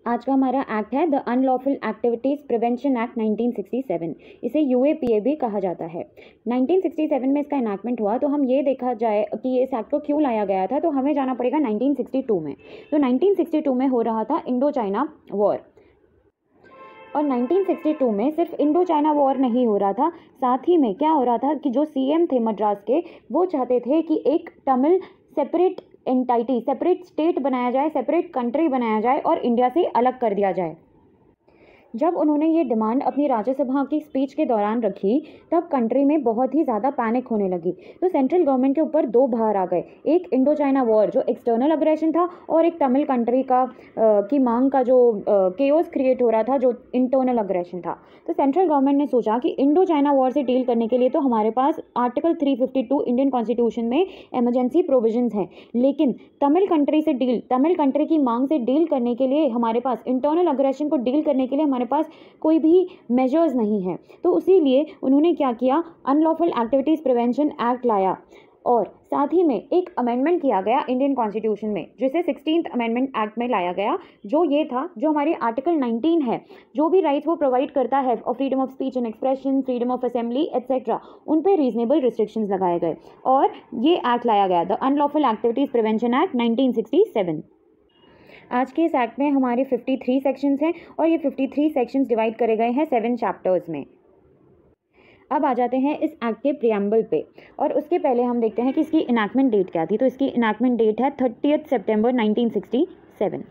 आज का हमारा एक्ट है the unlawful activities prevention act 1967। इसे यूएपीए भी कहा जाता है। 1967 में इसका इनैक्टमेंट हुआ, तो हम ये देखा जाए कि इस एक्ट को क्यों लाया गया था, तो हमें जाना पड़ेगा 1962 में। तो 1962 में हो रहा था इंडो चाइना वॉर, और 1962 में सिर्फ इंडो चाइना वॉर नहीं हो रहा था, साथ ही में क्या हो रहा था कि जो सीएम थे मद्रास के, वो चाहते थे कि एक Tamil separate entity, separate state बनाया जाए, सेपरेट कंट्री बनाया जाए और इंडिया से अलग कर दिया जाए। जब उन्होंने ये डिमांड अपनी राज्यसभा की स्पीच के दौरान रखी, तब कंट्री में बहुत ही ज़्यादा पैनिक होने लगी। तो सेंट्रल गवर्नमेंट के ऊपर दो बाहर आ गए, एक इंडो चाइना वॉर जो एक्सटर्नल अग्रेशन था, और एक तमिल कंट्री का की मांग का जो केओस क्रिएट हो रहा था, जो इंटरनल अग्रेशन था। तो सेंट्रल गवर्नमेंट ने सोचा कि इंडो चाइना वॉर से डील करने के लिए तो हमारे पास आर्टिकल 352 इंडियन कॉन्स्टिट्यूशन में इमरजेंसी प्रोविजंस हैं, लेकिन तमिल कंट्री की मांग से डील करने के लिए हमारे पास, इंटरनल अग्रेशन को डील करने के लिए हमारे पास कोई भी मेजर्स नहीं है। तो इसीलिए उन्होंने क्या किया, अनलॉफुल एक्टिविटीज़ प्रिवेंशन एक्ट लाया, और साथ ही में एक अमेंडमेंट किया गया इंडियन कॉन्स्टिट्यूशन में, जिसे 16th अमेंडमेंट एक्ट में लाया गया, जो ये था, जो हमारे आर्टिकल 19 है, जो भी राइट्स वो प्रोवाइड करता है, और freedom of speech and expression, freedom of assembly etcetera, उन पे रीजनेबल रिस्ट्रिक्शंस लगाए गए, और ये एक्ट लाया गया, the unlawful activities prevention act 1967। आज के इस एक्ट में हमारे 53 सेक्शंस हैं, और ये 53 सेक्शंस डिवाइड करे गए हैं 7 चैप्टर्स में। अब आ जाते हैं इस एक्ट के प्रियम्बल पे, और उसके पहले हम देखते हैं कि इसकी इनैक्टमेंट डेट क्या थी। तो इसकी इनैक्टमेंट डेट है 30 सितंबर 1967।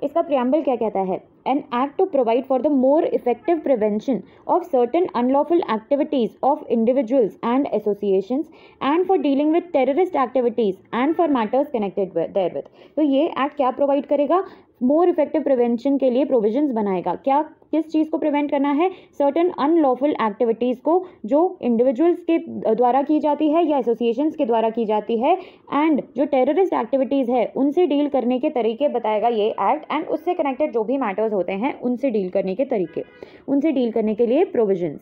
इसका प्रियम्बल क्या कहता है, an act to provide for the more effective prevention of certain unlawful activities of individuals and associations and for dealing with terrorist activities and for matters connected therewith। तो ये act क्या provide करेगा, more effective prevention के लिए provisions बनाएगा। क्या, किस चीज़ को प्रिवेंट करना है, सर्टन अनलॉफुल एक्टिविटीज़ को जो इंडिविजुअल्स के द्वारा की जाती है या एसोसिएशंस के द्वारा की जाती है, एंड जो टेररिस्ट एक्टिविटीज़ है उनसे डील करने के तरीके बताएगा ये एक्ट, एंड उससे कनेक्टेड जो भी मैटर्स होते हैं उनसे डील करने के तरीके, उनसे डील करने के लिए provisions.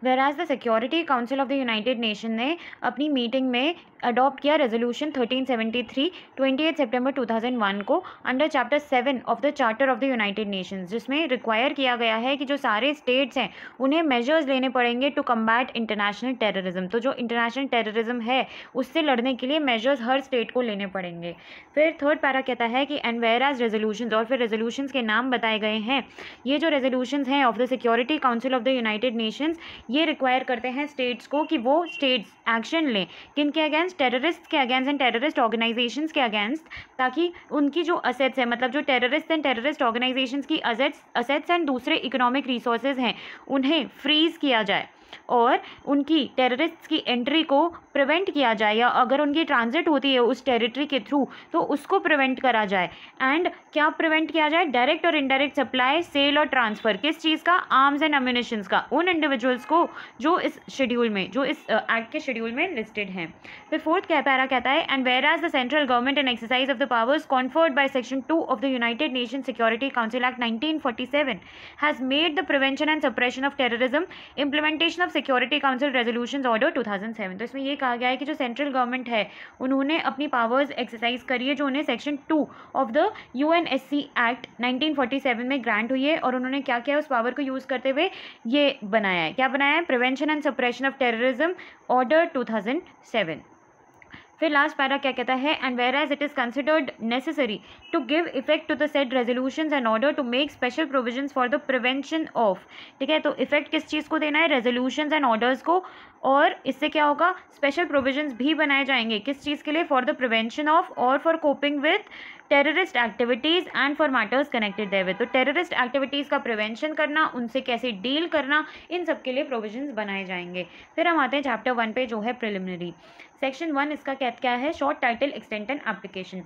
Whereas the Security Council of the United Nations ने अपनी मीटिंग में अडॉप्ट किया रेजोल्यूशन 1373 28 सितंबर 2001 को under chapter 7 of the charter of the United Nations, जिसमें रिक्वायर किया गया है कि जो सारे स्टेट्स हैं उन्हें मेजर्स लेने पड़ेंगे टू कम्बैट इंटरनेशनल टेररिज्म। तो जो इंटरनेशनल टेररिज्म है उससे लड़ने के लिए मेजर्स हर स्टेट को लेने पड़ेंगे। फिर थर्ड पैरा कहता है कि एंड वेयर एज रेजोल्यूशंस, और फिर रेजोल्यूशंस के नाम बताए गए हैं। ये जो रेजोल्यूशंस हैं of the security council of the United Nations, ये रिक्वायर करते हैं स्टेट्स को कि वो स्टेट्स एक्शन लें, किन के अगेंस्ट, टेररिस्ट के अगेंस्ट एंड टेररिस्ट ऑर्गेनाइजेशंस के अगेंस्ट, ताकि उनकी जो असेट्स है, मतलब जो टेररिस्ट एंड टेररिस्ट ऑर्गेनाइजेशंस की असेट्स एंड दूसरे इकोनॉमिक रिसोर्सेज हैं उन्हें फ्रीज किया जाए, और उनकी टेररिस्ट की एंट्री को प्रिवेंट किया जाए, या अगर उनकी ट्रांजिट होती है उस टेरिटरी के थ्रू तो उसको प्रिवेंट करा जाए। एंड क्या प्रिवेंट किया जाए, डायरेक्ट और इनडायरेक्ट सप्लाई, सेल और ट्रांसफ़र, किस चीज़ का, आर्म्स एंड अम्यूनिशंस का, उन इंडिविजुअल्स को जो इस शेड्यूल में, जो इस एक्ट के शेड्यूल में लिस्टेड हैं। फिर फोर्थ पैरा कहता है and whereas the central government and exercise of the powers conferred by section 2 of the United Nation Security Council Act 1947 has made the prevention and suppression of terrorism implementation of Security Council resolutions order 2007। तो इसमें ये कहा गया है कि जो central government है उन्होंने अपनी पावर्स एक्सरसाइज करी है, जो उन्हें section 2 of the UNSC act 1947 में ग्रांट हुई है, और उन्होंने क्या किया, उस पावर को यूज़ करते हुए ये बनाया है, क्या बनाया है, prevention and suppression of terrorism order 2007। फिर लास्ट पैरा क्या कहता है, and whereas it is considered necessary to give effect to the said resolutions and order to make special provisions for the prevention of, ठीक है, तो effect किस चीज़ को देना है, रेजोल्यूशंस एंड ऑर्डर्स को, और इससे क्या होगा, स्पेशल प्रोविजंस भी बनाए जाएंगे, किस चीज़ के लिए, फॉर द प्रिवेंशन ऑफ और for coping with terrorist activities and for matters connected therewith. तो टेररिस्ट एक्टिविटीज़ का प्रिवेंशन करना, उनसे कैसे डील करना, इन सब के लिए प्रोविजंस बनाए जाएंगे। फिर हम आते हैं चैप्टर 1 पे, जो है प्रिलिमिनरी। सेक्शन 1 इसका क्या है, short title, extent and application.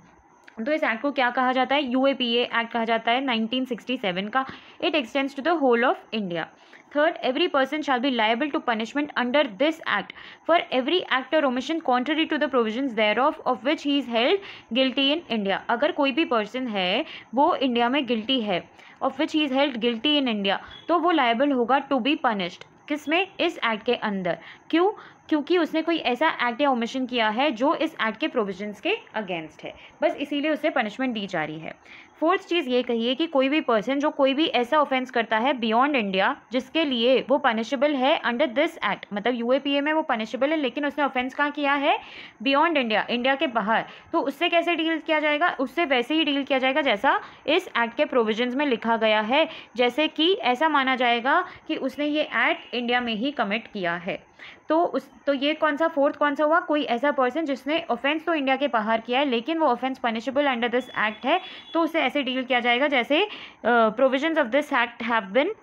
तो इस एक्ट को क्या कहा जाता है, यूएपीए एक्ट कहा जाता है 1967 का। It extends to the whole of India. Third, every person shall be liable to punishment under this act for every act or omission contrary to the provisions thereof of which he is held guilty in India। अगर कोई भी person है वो India में guilty है, of which he is held guilty in India, तो वो liable होगा to be punished, किसमें, इस एक्ट के अंदर। क्यों, क्योंकि उसने कोई ऐसा एक्ट या ओमिशन किया है जो इस एक्ट के प्रोविजंस के अगेंस्ट है, बस इसीलिए उसे पनिशमेंट दी जा रही है। फोर्थ चीज़ ये कही है कि कोई भी पर्सन जो कोई भी ऐसा ऑफेंस करता है बियॉन्ड इंडिया जिसके लिए वो पनिशेबल है अंडर दिस एक्ट, मतलब यूएपीए में वो पनिशेबल है लेकिन उसने ऑफेंस कहाँ किया है, बियॉन्ड इंडिया, इंडिया के बाहर, तो उससे कैसे डील किया जाएगा, उससे वैसे ही डील किया जाएगा जैसा इस एक्ट के प्रोविजंस में लिखा गया है। जैसे कि ऐसा माना जाएगा कि उसने ये एक्ट इंडिया में ही कमिट किया है। तो ये कौन सा फोर्थ कौन सा हुआ, कोई ऐसा पर्सन जिसने ऑफेंस तो इंडिया के बाहर किया है लेकिन वो offence punishable under this act है, तो उसे ऐसे डील किया जाएगा जैसे provisions of this act have been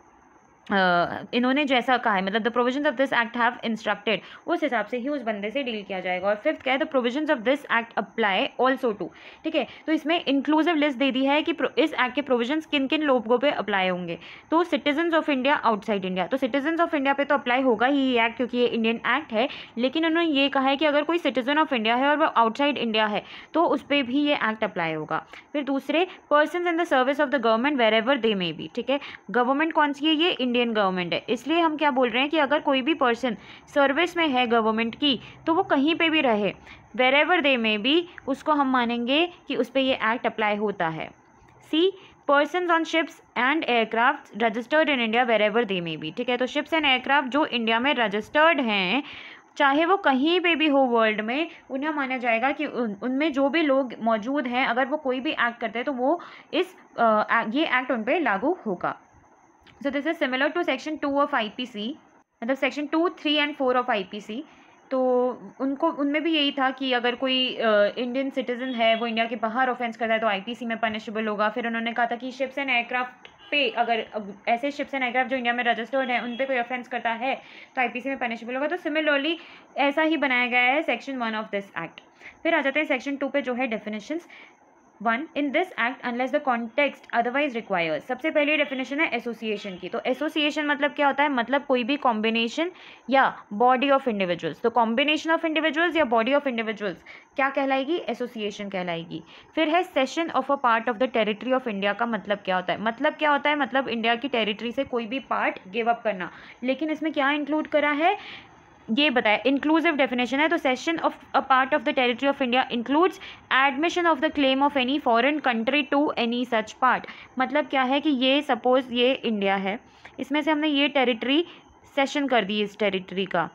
इन्होंने जैसा कहा है, मतलब the provisions of this act have instructed, उस हिसाब से ही उस बंदे से डील किया जाएगा। और फिफ्थ क्या है, the provisions of this act apply also to, ठीक है, तो इसमें इंक्लूसिव लिस्ट दे दी है कि इस एक्ट के प्रोविजंस किन किन लोगों पे अप्लाई होंगे। तो citizens of India outside India, तो सिटीजन्स ऑफ इंडिया पे तो अप्लाई होगा ही ये एक्ट क्योंकि ये इंडियन एक्ट है, लेकिन उन्होंने ये कहा है कि अगर कोई सिटीजन ऑफ इंडिया है और वो आउटसाइड इंडिया है तो उस पर भी ये एक्ट अप्लाई होगा। फिर दूसरे, person in the service of the government wherever they may be, ठीक है, गवर्नमेंट कौन सी है, ये इंडियन गवर्नमेंट है, इसलिए हम क्या बोल रहे हैं कि अगर कोई भी पर्सन सर्विस में है गवर्नमेंट की तो वो कहीं पे भी रहे, wherever they may be, उसको हम मानेंगे कि उस पर ये एक्ट अप्लाई होता है। C, persons on ships and aircraft registered in India wherever they may be, ठीक है, तो शिप्स एंड एयरक्राफ्ट जो इंडिया में रजिस्टर्ड हैं चाहे वो कहीं पे भी हो वर्ल्ड में, उन्हें माना जाएगा कि उनमें जो भी लोग मौजूद हैं अगर वो कोई भी एक्ट करते हैं तो वो ये एक्ट उन पर लागू होगा। So this is similar to section 2 of IPC, मतलब सेक्शन 2, 3 एंड 4 ऑफ आईपीसी। तो उनमें भी यही था कि अगर कोई इंडियन सिटीजन है वो इंडिया के बाहर ऑफेंस करता है तो आईपीसी में पनिशेबल होगा। फिर उन्होंने कहा था कि शिप्स एंड एयरक्राफ्ट पे, अगर ऐसे शिप्स एंड एयरक्राफ्ट जो इंडिया में रजिस्टर्ड है उन पे कोई ऑफेंस करता है तो आईपीसी में पनिशेबल होगा। तो सिमिलरली ऐसा ही बनाया गया है सेक्शन 1 ऑफ दिस एक्ट। फिर आ जाते हैं सेक्शन 2 पे जो है definitions. 1. In this act unless the context otherwise requires, सबसे पहली डेफिनेशन है एसोसिएशन की। तो एसोसिएशन मतलब क्या होता है, मतलब कोई भी कॉम्बिनेशन या बॉडी ऑफ इंडिविजुअल्स, तो कॉम्बिनेशन ऑफ इंडिविजुअल्स या बॉडी ऑफ इंडिविजुअल्स क्या कहलाएगी, एसोसिएशन कहलाएगी। फिर है session of a part of the territory of India का मतलब क्या होता है, मतलब इंडिया की टेरिटरी से कोई भी पार्ट गिव अप करना, लेकिन इसमें क्या इंक्लूड करा है ये बताया, इंक्लूसिव डेफिनेशन है। तो cession of a part of the territory of India includes admission of the claim of any foreign country to any such part, मतलब क्या है कि ये सपोज ये इंडिया है, इसमें से हमने ये टेरिटरी सेशन कर दी इस टेरिटरी का,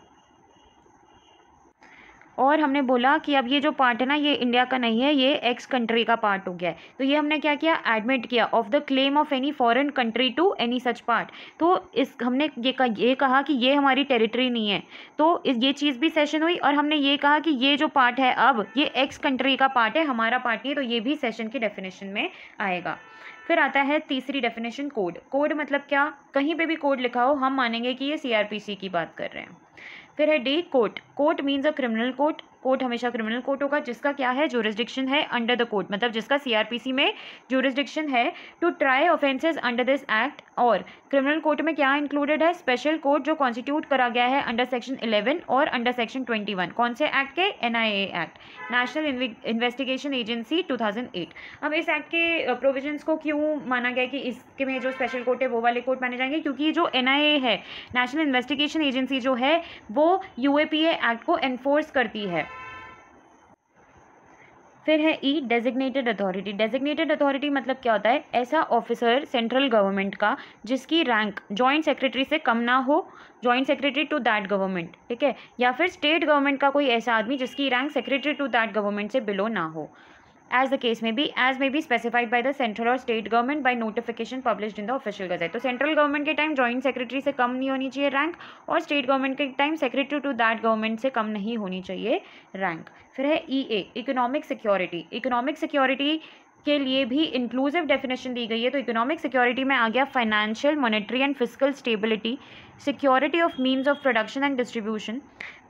और हमने बोला कि अब ये जो पार्ट है ना ये इंडिया का नहीं है, ये एक्स कंट्री का पार्ट हो गया है। तो ये हमने क्या किया, एडमिट किया of the claim of any foreign country to any such part. तो हमने ये कहा कि ये हमारी टेरिटरी नहीं है, तो ये चीज़ भी सेशन हुई, और हमने ये कहा कि ये जो पार्ट है अब ये एक्स कंट्री का पार्ट है, हमारा पार्ट नहीं है, तो ये भी सेशन की डेफिनेशन में आएगा। फिर आता है तीसरी डेफिनेशन, कोड। कोड मतलब क्या, कहीं पे भी कोड लिखा हो हम मानेंगे कि ये सीआरपीसी की बात कर रहे हैं। फिर है D, court. Court means a criminal court, court हमेशा क्रिमिनल कोर्ट होगा जिसका क्या है, जुरिस्डिक्शन है अंडर द कोर्ट, मतलब जिसका सीआरपीसी में जुरिस्डिक्शन है to try offences under this act. और क्रिमिनल कोर्ट में क्या इंक्लूडेड है, स्पेशल कोर्ट जो कॉन्स्टिट्यूट करा गया है अंडर सेक्शन 11 और अंडर सेक्शन 21, कौन से एक्ट के, NIA act, national investigation agency 2008। अब इस एक्ट के प्रोविजंस को क्यों माना गया कि इसके में जो स्पेशल कोर्ट है वो वाले कोर्ट माने जाएंगे, क्योंकि जो एनआईए है, नेशनल इन्वेस्टिगेशन एजेंसी जो है वो यूएपीए एक्ट को एनफोर्स करती है। फिर है ई, डेजिग्नेटेड अथॉरिटी। डेजिग्नेटेड अथॉरिटी मतलब क्या होता है, ऐसा ऑफिसर सेंट्रल गवर्नमेंट का जिसकी रैंक जॉइंट सेक्रेटरी से कम ना हो, joint secretary to that government, ठीक है, या फिर स्टेट गवर्नमेंट का कोई ऐसा आदमी जिसकी rank secretary to that government से बिलो ना हो, as the case may be, as may be specified by the central or state government by notification published in the official gazette। तो सेंट्रल गवर्नमेंट के टाइम जॉइंट सेक्रेटरी से कम नहीं होनी चाहिए रैंक, और स्टेट गवर्नमेंट के time secretary to that government से कम नहीं होनी चाहिए रैंक। फिर है E A, economic security. Economic security के लिए भी इंक्लूसिव डेफिनेशन दी गई है। तो इकोनॉमिक सिक्योरिटी में आ गया financial, monetary and physical stability, security of means of production and distribution,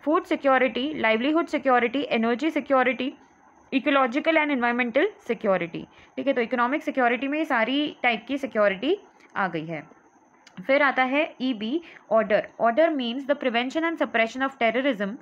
food security, livelihood security, energy security, ecological and environmental security, ठीक है। तो इकोनॉमिक सिक्योरिटी में ये सारी टाइप की सिक्योरिटी आ गई है। फिर आता है E B, order. Order means the prevention and suppression of terrorism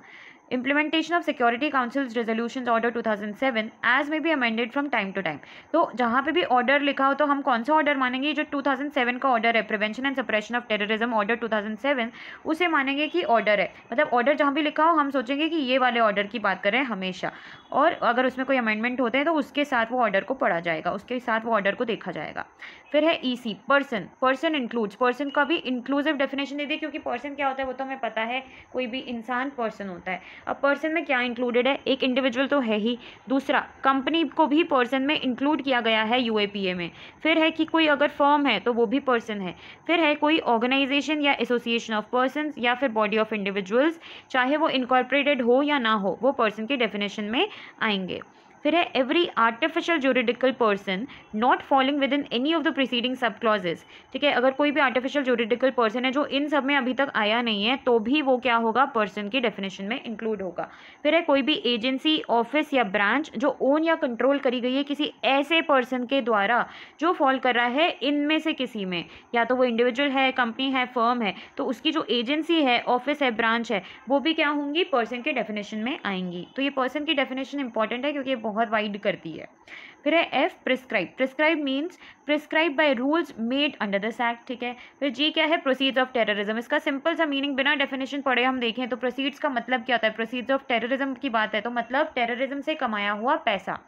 implementation of security councils resolutions order 2007 as may be amended from time to time. तो जहाँ पे भी ऑर्डर लिखा हो तो हम कौन सा ऑर्डर मानेंगे? जो 2007 का ऑर्डर है, prevention and suppression of terrorism order 2007, उसे मानेंगे कि ऑर्डर है। मतलब ऑर्डर जहाँ भी लिखा हो हम सोचेंगे कि ये वाले ऑर्डर की बात कर रहे हैं हमेशा, और अगर उसमें कोई अमेंडमेंट होते हैं तो उसके साथ वो ऑर्डर को पढ़ा जाएगा, उसके साथ वो ऑर्डर को देखा जाएगा। फिर है EC, person. Person includes, person का भी इंक्लूसिव डेफिनेशन दे दी, क्योंकि पर्सन क्या होता है वो तो हमें पता है, कोई भी इंसान पर्सन होता है। अब पर्सन में क्या इंक्लूडेड है? एक इंडिविजुअल तो है ही, दूसरा कंपनी को भी पर्सन में इंक्लूड किया गया है यूएपीए में। फिर है कि कोई अगर फर्म है तो वो भी पर्सन है। फिर है कोई ऑर्गेनाइजेशन या एसोसिएशन ऑफ पर्सन्स या फिर बॉडी ऑफ इंडिविजुअल्स, चाहे वो इनकॉर्पोरेटेड हो या ना हो, वो पर्सन की डेफिनेशन में आएंगे। फिर है every artificial juridical person not falling with in any of the preceding सब क्लॉजेज। ठीक है, अगर कोई भी आर्टिफिशियल ज्यूरिडिकल पर्सन है जो इन सब में अभी तक आया नहीं है तो भी वो क्या होगा? पर्सन की डेफिनेशन में इंक्लूड होगा। फिर है कोई भी एजेंसी, ऑफिस या ब्रांच जो ओन या कंट्रोल करी गई है किसी ऐसे पर्सन के द्वारा जो फॉल कर रहा है इनमें से किसी में, या तो वो इंडिविजुअल है, कंपनी है, फर्म है, तो उसकी जो एजेंसी है, ऑफिस है, ब्रांच है, वो भी क्या होंगी? पर्सन के डेफिनेशन में आएंगी। तो ये पर्सन की डेफिनेशन इंपॉर्टेंट है क्योंकि ये बहुत वाइड करती है। फिर है F, prescribe. Prescribe means prescribe by rules made under this act. ठीक है। फिर जी क्या है? Proceeds of terrorism. इसका सिंपल सा मीनिंग बिना डेफिनेशन पढ़े हम देखें तो प्रोसीड्स का मतलब क्या होता है? प्रोसीड्स ऑफ टेररिज्म की बात है तो मतलब टेररिज्म से कमाया हुआ पैसा।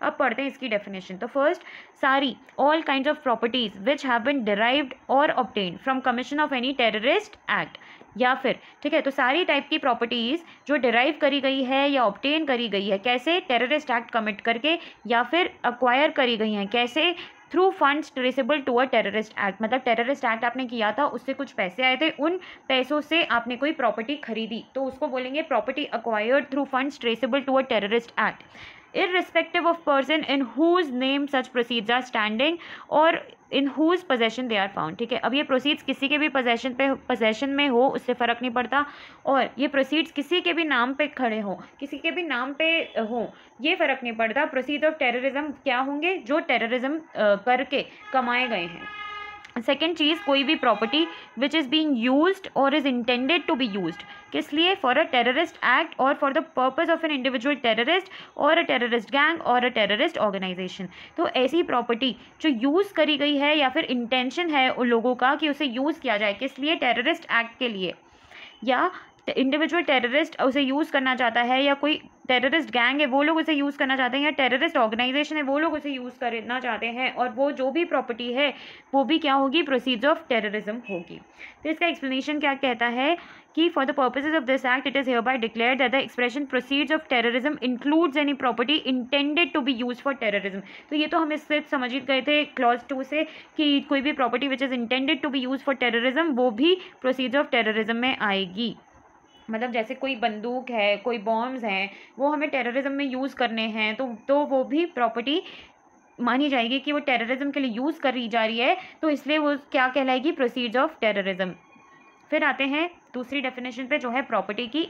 अब पढ़ते हैं इसकी डेफिनेशन। तो first, sorry, all kinds of properties which have been derived और obtained from commission of any terrorist act. या फिर ठीक है, तो सारी टाइप की प्रॉपर्टीज़ जो डिराइव करी गई है या ऑब्टेन करी गई है, कैसे? टेररिस्ट एक्ट कमिट करके, या फिर अक्वायर करी गई हैं कैसे? Through funds traceable to a terrorist act. मतलब टेररिस्ट एक्ट आपने किया था, उससे कुछ पैसे आए थे, उन पैसों से आपने कोई प्रॉपर्टी खरीदी तो उसको बोलेंगे property acquired through funds traceable to a terrorist act, irrespective of person in whose name such proceeds are standing or in whose possession they are found। ठीक है, अब ये प्रोसीड्स किसी के भी पोजेशन में हो उससे फ़र्क नहीं पड़ता, और ये प्रोसीड्स किसी के भी नाम पे खड़े हो, किसी के भी नाम पे हो, ये फ़र्क नहीं पड़ता। प्रोसीड ऑफ टेररिज्म क्या होंगे? जो टेररिज्म करके कमाए गए हैं। सेकेंड चीज़, कोई भी property which is being used और is intended to be used, किस लिए? फॉर अ टेररिस्ट एक्ट और for the purpose of an individual terrorist और अ टेररिस्ट गैंग और अ टेररिस्ट ऑर्गेनाइजेशन। तो ऐसी प्रॉपर्टी जो यूज़ करी गई है या फिर इंटेंशन है उन लोगों का कि उसे यूज़ किया जाए, किस लिए? टेररिस्ट एक्ट के लिए, या इंडिविजुअल टेररिस्ट उसे यूज़ करना चाहता है, या कोई टेररिस्ट गैंग है वो लोग उसे यूज़ करना चाहते हैं, या टेररिस्ट ऑर्गेनाइजेशन है वो लोग उसे यूज़ करना चाहते हैं, और वो जो भी प्रॉपर्टी है वो भी क्या होगी? प्रोसीड्स ऑफ टेररिज्म होगी। तो इसका एक्सप्लेनेशन क्या कहता है कि for the purposes of this act it is hereby declared that the expression proceeds of terrorism includes any property intended to be use for terrorism. तो ये तो हम इससे समझ गए थे क्लॉज 2 से कि कोई भी property which is intended to be use for terrorism वो भी प्रोसीड्स ऑफ टेररिज्म में आएगी। मतलब जैसे कोई बंदूक है, कोई बॉम्ब्स हैं, वो हमें टेररिज्म में यूज़ करने हैं तो वो भी प्रॉपर्टी मानी जाएगी कि वो टेररिज्म के लिए यूज़ करी जा रही है, तो इसलिए वो क्या कहलाएगी? Proceeds of terrorism. फिर आते हैं दूसरी डेफिनेशन पे जो है प्रॉपर्टी की।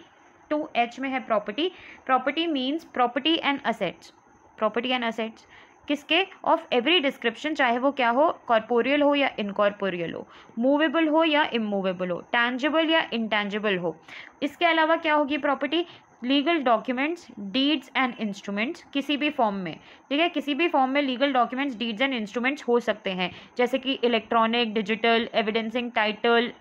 2H में है property. Property means property and assets. Property and assets किसके? ऑफ एवरी डिस्क्रिप्शन, चाहे वो क्या हो? कॉर्पोरियल हो या इनकॉर्पोरियल हो, मूवेबल हो या इमूवेबल हो, टैंजिबल या इंटैंजिबल हो। इसके अलावा क्या होगी property? Legal documents, deeds and instruments, किसी भी फॉर्म में। ठीक है, किसी भी फॉर्म में legal documents, deeds and instruments हो सकते हैं, जैसे कि electronic, digital, evidencing title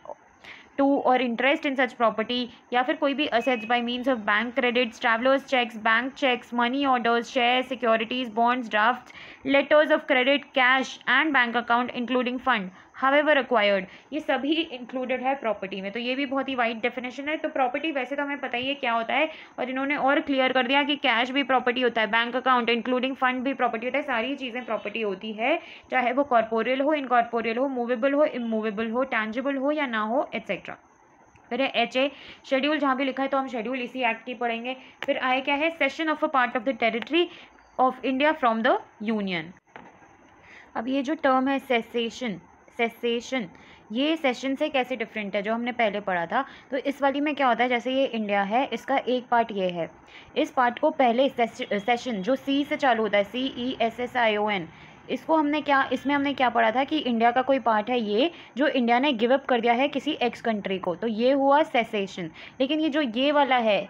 to or interest in such property, या फिर कोई भी assets by means of bank credits, travellers cheques, bank cheques, money orders, share, securities, bonds, drafts, letters of credit, cash and bank account including fund however acquired, ये सभी included है property में। तो ये भी बहुत ही वाइड डेफिनेशन है। तो प्रॉपर्टी वैसे तो हमें पता ही है क्या होता है, और इन्होंने और क्लियर कर दिया कि कैश भी प्रॉपर्टी होता है, बैंक अकाउंट इंक्लूडिंग फंड भी प्रॉपर्टी होता है, सारी चीज़ें प्रॉपर्टी होती है, चाहे वो कॉर्पोरियल हो, इनकॉर्पोरियल हो, मूवेबल हो, इमूवेबल हो, टैंजिबल हो या ना हो, एट्सेट्रा। फिर है HA, शेड्यूल। जहाँ भी लिखा है तो हम शेड्यूल इसी एक्ट की पढ़ेंगे। फिर आए क्या है? Session of a part of the territory of India from the union. अब ये जो टर्म है सेसेशन, ये सेशन से कैसे डिफरेंट है जो हमने पहले पढ़ा था? तो इस वाली में क्या होता है, जैसे ये इंडिया है, इसका एक पार्ट ये है, इस पार्ट को पहले सेशन जो C से चालू होता है, CESSION, इसको इसमें हमने क्या पढ़ा था कि इंडिया का कोई पार्ट है ये जो इंडिया ने गिव अप कर दिया है किसी एक्स कंट्री को, तो ये हुआ सेसेशन। लेकिन ये जो ये वाला है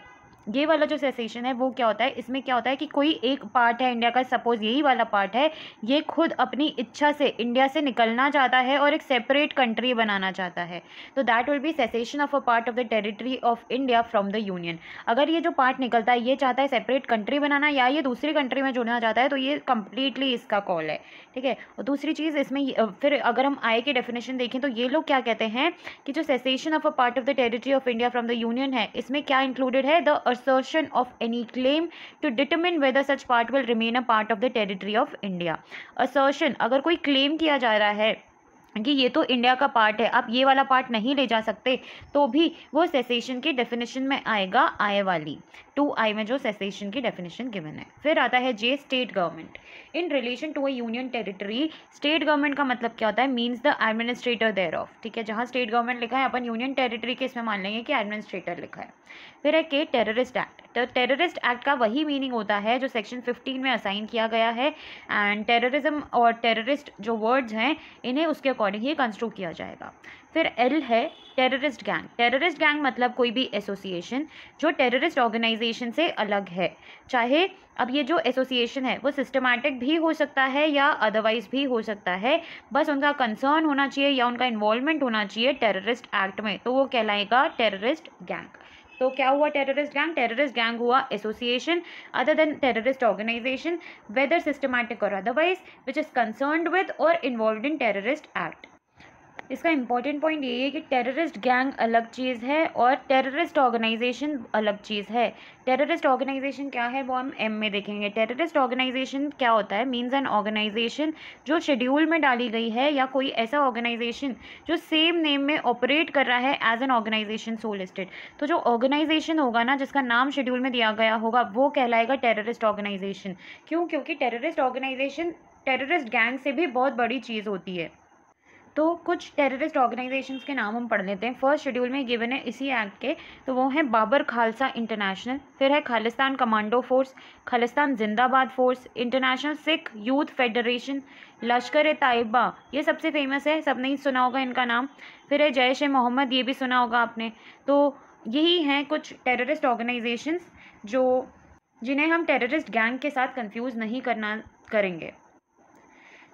ये वाला जो सेसेशन है वो क्या होता है, इसमें क्या होता है कि कोई एक पार्ट है इंडिया का, सपोज यही वाला पार्ट है, ये खुद अपनी इच्छा से इंडिया से निकलना चाहता है और एक सेपरेट कंट्री बनाना चाहता है, तो that will be cessation of a part of the territory of India from the union. अगर ये जो पार्ट निकलता है ये चाहता है सेपरेट कंट्री बनाना या ये दूसरी कंट्री में जुड़ना चाहता है, तो ये कंप्लीटली इसका कॉल है, ठीक है। और दूसरी चीज़ इसमें फिर अगर हम आई की डेफिनेशन देखें तो ये लोग क्या कहते हैं कि जो cessation of a part of the territory of India from the union है, इसमें क्या इंक्लूडेड है, the assertion of any claim to determine whether such part will remain a part of the territory of India। assertion, अगर कोई claim किया जा रहा है कि ये तो इंडिया का पार्ट है, आप ये वाला पार्ट नहीं ले जा सकते, तो भी वो सेसेशन की डेफिनेशन में आएगा, आय वाली 2I में जो सेसेशन की डेफिनेशन गिवन है। फिर आता है J, state government in relation to a union territory. State government का मतलब क्या होता है, means the administrator thereof, ठीक है। जहाँ स्टेट गवर्नमेंट लिखा है अपन यूनियन टेरिटरी के इसमें मान लेंगे कि एडमिनिस्ट्रेटर लिखा है। फिर है के, टेररिस्ट एक्ट। तो टेररिस्ट एक्ट का वही मीनिंग होता है जो सेक्शन 15 में असाइन किया गया है, एंड टेररिज्म और टेररिस्ट जो वर्ड्स हैं इन्हें उसके अकॉर्डिंग ही कंस्ट्रक्ट किया जाएगा। फिर एल है टेररिस्ट गैंग। टेररिस्ट गैंग मतलब कोई भी एसोसिएशन जो टेररिस्ट ऑर्गेनाइजेशन से अलग है, चाहे अब ये जो एसोसिएशन है वो सिस्टमैटिक भी हो सकता है या अदरवाइज भी हो सकता है, बस उनका कंसर्न होना चाहिए या उनका इन्वॉल्वमेंट होना चाहिए टेररिस्ट एक्ट में, तो वो कहलाएगा टेररिस्ट गैंग। तो क्या हुआ टेररिस्ट गैंग? टेररिस्ट गैंग हुआ association other than terrorist organisation whether systematic और otherwise which is concerned with और इन्वॉल्व्ड इन टेररिस्ट एक्ट। इसका इंपॉर्टेंट पॉइंट ये है कि टेररिस्ट गैंग अलग चीज़ है और टेररिस्ट ऑर्गेनाइजेशन अलग चीज़ है। टेररिस्ट ऑर्गेनाइजेशन क्या है वो हम एम में देखेंगे। टेररिस्ट ऑर्गेनाइजेशन क्या होता है, मीन्स एन ऑर्गेनाइजेशन जो शेड्यूल में डाली गई है या कोई ऐसा ऑर्गेनाइजेशन जो सेम नेम में ऑपरेट कर रहा है as an organisation so listed. तो जो ऑर्गेनाइजेशन होगा ना जिसका नाम शेड्यूल में दिया गया होगा वो कहलाएगा टेररिस्ट ऑर्गेनाइजेशन। क्यों? क्योंकि टेररिस्ट ऑर्गेनाइजेशन टेररिस्ट गैंग से भी बहुत बड़ी चीज़ होती है। तो कुछ टेररिस्ट ऑर्गेनाइजेशंस के नाम हम पढ़ लेते हैं। फर्स्ट शेड्यूल में गिवन है इसी एक्ट के, तो वो हैं बाबर खालसा इंटरनेशनल, फिर है खालिस्तान कमांडो फोर्स, खालिस्तान जिंदाबाद force, international Sikh youth federation, लश्कर ताइबा, ये सबसे फेमस है, सब नहीं सुना होगा इनका नाम। फिर है जैश ए मोहम्मद, ये भी सुना होगा आपने। तो यही हैं कुछ टेररिस्ट ऑर्गेनाइजेशंस जो जिन्हें हम टेररिस्ट गैंग के साथ कंफ्यूज नहीं करेंगे।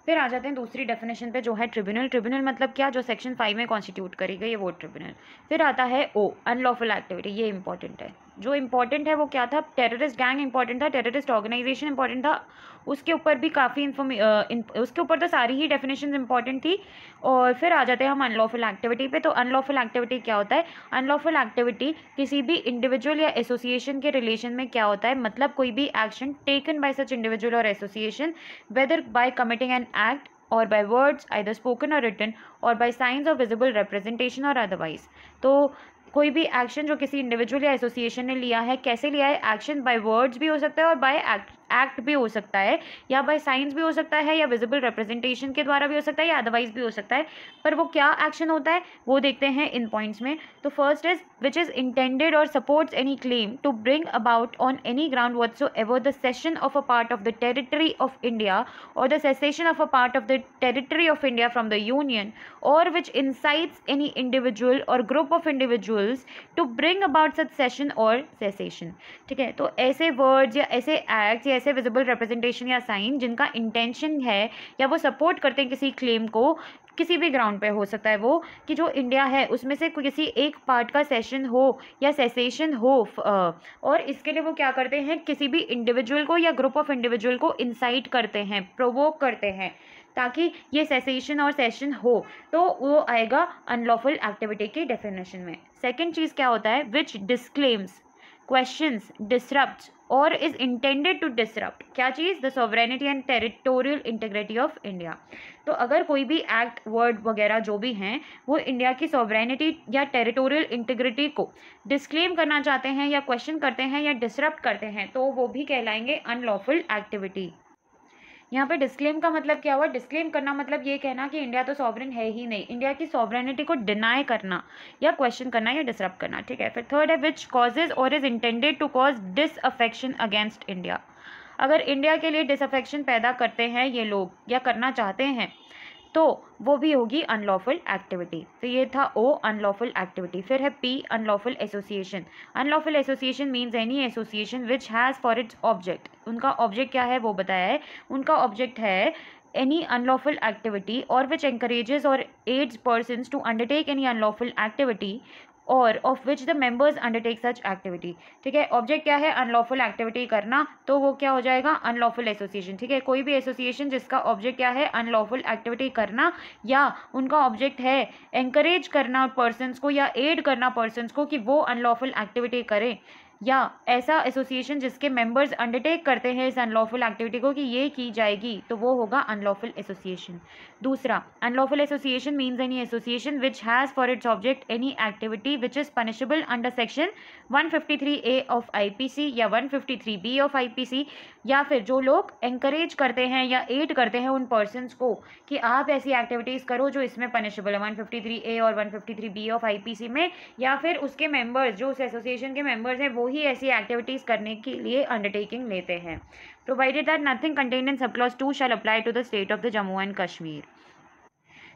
फिर आ जाते हैं दूसरी डेफिनेशन पे जो है ट्रिब्यूनल। ट्रिब्यूनल मतलब क्या? जो सेक्शन 5 में कॉन्स्टिट्यूट करी गई है वो ट्रिब्यूनल। फिर आता है ओ, अनलॉफुल एक्टिविटी। ये इंपॉर्टेंट है, जो इंपॉर्टेंट है वो क्या था, टेररिस्ट गैंग इंपॉर्टेंट था, टेररिस्ट ऑर्गेनाइजेशन इंपॉर्टेंट था, उसके ऊपर भी काफ़ी उसके ऊपर तो सारी ही डेफिनेशन इंपॉर्टेंट थी। और फिर आ जाते हैं हम अनलॉफुल एक्टिविटी पे। तो अनलॉफुल एक्टिविटी क्या होता है? अनलॉफुल एक्टिविटी किसी भी इंडिविजुअल या एसोसिएशन के रिलेशन में क्या होता है, मतलब कोई भी action taken by such individual और association whether by committing an act or by words either spoken or written or by signs of visible representation or otherwise। तो कोई भी एक्शन जो किसी इंडिविजुअल या एसोसिएशन ने लिया है, कैसे लिया है? एक्शन बाय वर्ड्स भी हो सकता है और बाय एक्ट भी हो सकता है, या बाय साइंस भी हो सकता है, या विजिबल रिप्रेजेंटेशन के द्वारा भी हो सकता है, या अदरवाइज भी हो सकता है। पर वो क्या एक्शन होता है वो देखते हैं इन पॉइंट्स में। तो first is which is intended or supports any claim to bring about on any ground whatsoever the cession of a part of the territory of India or the secession of a part of the territory of India from the Union, or which incites any individual or group of individuals to bring about such cession or secession. ठीक है, तो ऐसे words या ऐसे acts या ऐसे visible representation या sign जिनका इंटेंशन है या वो सपोर्ट करते हैं किसी क्लेम को, किसी भी ग्राउंड पे हो सकता है वो, कि जो इंडिया है उसमें से किसी एक पार्ट का सेशन हो या सेसेशन हो, और इसके लिए वो क्या करते हैं, किसी भी इंडिविजुअल को या ग्रुप ऑफ इंडिविजुअल को इंसाइट करते हैं, प्रोवोक करते हैं ताकि ये सेसेशन और सेशन हो, तो वो आएगा अनलॉफुल एक्टिविटी की डेफिनेशन में। सेकेंड चीज़ क्या होता है, विच डिस्क्लेम्स, क्वेश्चंस, डिसरप्ट्स और इज इंटेंडेड टू डिसरप्ट क्या चीज़, the sovereignty and territorial integrity of India. तो अगर कोई भी एक्ट वर्ड वगैरह जो भी हैं वो इंडिया की सॉवरेनिटी या टेरिटोरियल इंटीग्रिटी को डिस्क्लेम करना चाहते हैं या क्वेश्चन करते हैं या डिसरप्ट करते हैं, तो वो भी कहलाएंगे अनलॉफुल एक्टिविटी। यहाँ पे डिस्क्लेम का मतलब क्या हुआ, डिस्क्लेम करना मतलब ये कहना कि इंडिया तो सॉवरेन है ही नहीं, इंडिया की सॉवरेनिटी को डिनाई करना या क्वेश्चन करना या डिसरप्ट करना। ठीक है, फिर थर्ड है which causes or is intended to cause disaffection against India. अगर इंडिया के लिए डिसअफेक्शन पैदा करते हैं ये लोग या करना चाहते हैं तो वो भी होगी अनलॉफुल एक्टिविटी। तो ये था ओ, अनलॉफुल एक्टिविटी। फिर है P, unlawful association. Unlawful association means any association which has for its object, उनका ऑब्जेक्ट क्या है वो बताया है, उनका ऑब्जेक्ट है any unlawful activity or which encourages or aids persons to undertake any unlawful activity or of which the members undertake such activity। ठीक है, ऑब्जेक्ट क्या है, अनलॉफुल एक्टिविटी करना, तो वो क्या हो जाएगा, अनलॉफुल एसोसिएशन। ठीक है, कोई भी एसोसिएशन जिसका ऑब्जेक्ट क्या है, अनलॉफुल एक्टिविटी करना, या उनका ऑब्जेक्ट है एंकरेज करना पर्सनस को या एड करना पर्सनस को कि वो अनलॉफुल एक्टिविटी करें, या ऐसा एसोसिएशन जिसके मेंबर्स अंडरटेक करते हैं इस अनलॉफुल एक्टिविटी को कि ये की जाएगी, तो वो होगा अनलॉफुल एसोसिएशन। दूसरा, unlawful association means any association which has for its object any activity which is punishable under section 153A of IPC या 153B ऑफ आईपीसी, या फिर जो लोग एंकरेज करते हैं या एड करते हैं उन पर्सनस को कि आप ऐसी एक्टिविटीज़ करो जो इसमें पनिशेबल है 153A और 153B ऑफ आईपीसी में, या फिर उसके मेंबर्स जो उस एसोसिएशन के मेंबर्स हैं वो ही ऐसी एक्टिविटीज़ करने के लिए अंडरटेकिंग लेते हैं, provided that nothing contained in sub clause 2 shall apply to the state of the Jammu and Kashmir.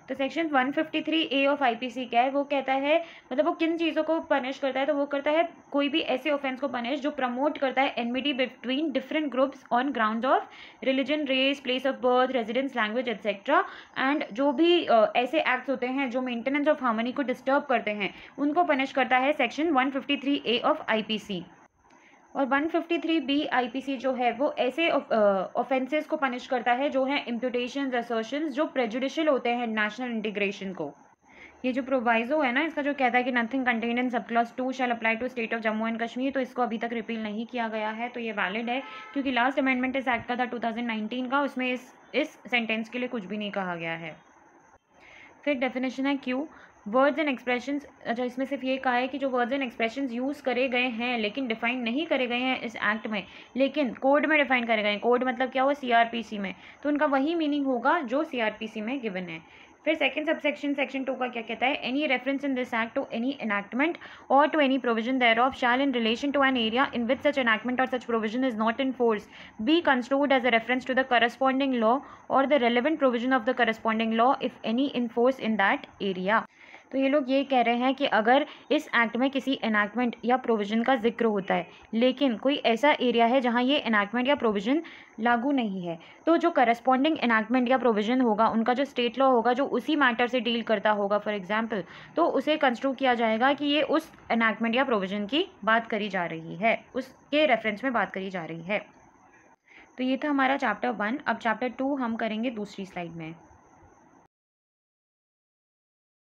तो सेक्शन 153A ऑफ आईपीसी क्या है, वो कहता है, मतलब वो किन चीज़ों को पनिश करता है, तो वो करता है कोई भी ऐसे ऑफेंस को पनिश जो प्रमोट करता है enmity between different groups on ground of religion, race, place of birth, residence, language etcetera, and जो भी ऐसे एक्ट्स होते हैं जो मेंटेनेंस ऑफ हार्मनी को डिस्टर्ब करते हैं उनको पनिश करता है सेक्शन 153A ऑफ आईपीसी। और 153B आईपीसी जो है वो ऐसे ऑफेंसेस को पनिश करता है जो हैं इम्प्यूटेशंस, असर्शंस जो प्रेजुडिशियल होते हैं नेशनल इंटीग्रेशन को। ये जो प्रोवाइजो है ना, इसका जो कहता है कि nothing contained in sub clause 2 shall apply to state of Jammu and Kashmir, तो इसको अभी तक रिपील नहीं किया गया है, तो ये वैलिड है क्योंकि लास्ट अमेंडमेंट इस एक्ट का था 2019 का, उसमें इस सेंटेंस के लिए कुछ भी नहीं कहा गया है। फिर डेफिनेशन है क्यू, वर्ड्स एंड एक्सप्रेशंस। अच्छा, इसमें सिर्फ ये कहा है कि जो वर्ड्स एंड एक्सप्रेशंस यूज़ करे गए हैं लेकिन डिफाइन नहीं करे गए हैं इस एक्ट में, लेकिन कोड में डिफाइन करे गए हैं। कोड मतलब क्या हुआ, सीआरपीसी में, तो उनका वही मीनिंग होगा जो सीआरपीसी में गिवन है। फिर सेकंड सबसेक्शन सेक्शन 2 का क्या कहता है, any reference in this act to any enactment or to any provision thereof shall in relation to an area in which such enactment or such provision is not in force be construed as a reference to the corresponding law or the relevant provision of the corresponding law if any in force in that area। तो ये लोग ये कह रहे हैं कि अगर इस एक्ट में किसी एनैक्टमेंट या प्रोविज़न का जिक्र होता है लेकिन कोई ऐसा एरिया है जहाँ ये एनैक्टमेंट या प्रोविज़न लागू नहीं है, तो जो करस्पॉन्डिंग एनैक्टमेंट या प्रोविज़न होगा उनका जो स्टेट लॉ होगा जो उसी मैटर से डील करता होगा फॉर एग्जांपल, तो उसे कंस्ट्रू किया जाएगा कि ये उस एनैक्टमेंट या प्रोविज़न की बात करी जा रही है, उसके रेफरेंस में बात करी जा रही है। तो ये था हमारा चैप्टर 1। अब चैप्टर 2 हम करेंगे दूसरी स्लाइड में।